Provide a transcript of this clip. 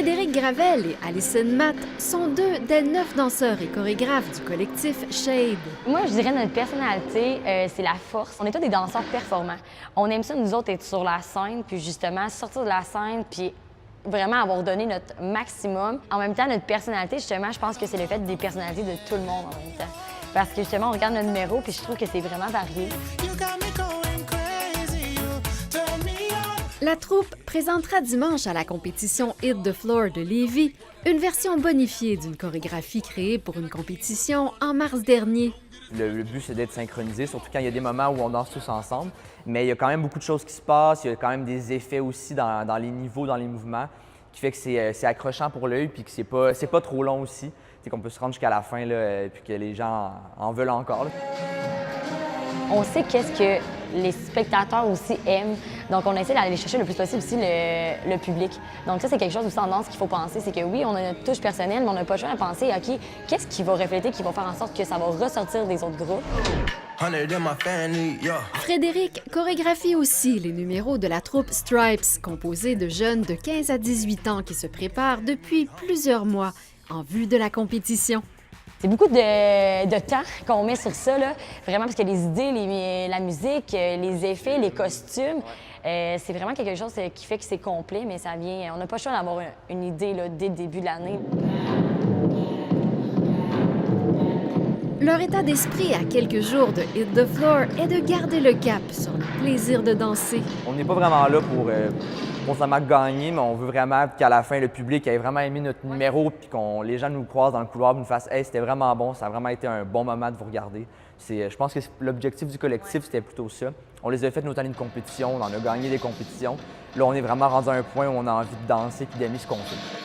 Frédéric Gravel et Alison Matt sont deux des 9 danseurs et chorégraphes du collectif Shade. Moi, je dirais notre personnalité, c'est la force. On est tous des danseurs performants. On aime ça, nous autres, être sur la scène, puis justement, sortir de la scène, puis vraiment avoir donné notre maximum. En même temps, notre personnalité, justement, je pense que c'est le fait des personnalités de tout le monde en même temps. Parce que justement, on regarde notre numéro, puis je trouve que c'est vraiment varié. La troupe présentera dimanche à la compétition Hit the Floor de Lévis une version bonifiée d'une chorégraphie créée pour une compétition en mars dernier. Le but, c'est d'être synchronisé, surtout quand il y a des moments où on danse tous ensemble. Mais il y a quand même beaucoup de choses qui se passent, il y a quand même des effets aussi dans les niveaux, dans les mouvements, qui fait que c'est accrochant pour l'œil puis que c'est pas trop long aussi. C'est qu'on peut se rendre jusqu'à la fin là, puis que les gens en veulent encore. Là. On sait qu'est-ce que les spectateurs aussi aiment. Donc, on essaie d'aller chercher le plus possible aussi le public. Donc, ça, c'est quelque chose aussi en danse qu'il faut penser. C'est que oui, on a notre touche personnelle, mais on n'a pas le choix de penser, OK, qu'est-ce qui va refléter, qui va faire en sorte que ça va ressortir des autres groupes? Frédéric chorégraphie aussi les numéros de la troupe Stripes, composée de jeunes de 15 à 18 ans qui se préparent depuis plusieurs mois en vue de la compétition. C'est beaucoup de temps qu'on met sur ça, là, vraiment, parce que les idées, la musique, les effets, les costumes, c'est vraiment quelque chose qui fait que c'est complet, mais ça vient. On n'a pas le choix d'avoir une idée là, dès le début de l'année. Leur état d'esprit à quelques jours de Hit the Floor est de garder le cap sur le plaisir de danser. On n'est pas vraiment là pour constamment gagner, mais on veut vraiment qu'à la fin, le public ait vraiment aimé notre numéro puis que les gens nous croisent dans le couloir et nous fassent « Hey, c'était vraiment bon, ça a vraiment été un bon moment de vous regarder ». Je pense que l'objectif du collectif, c'était plutôt ça. On les a fait nos années de compétition, on en a gagné des compétitions. Là, on est vraiment rendu à un point où on a envie de danser et d'aimer ce qu'on fait.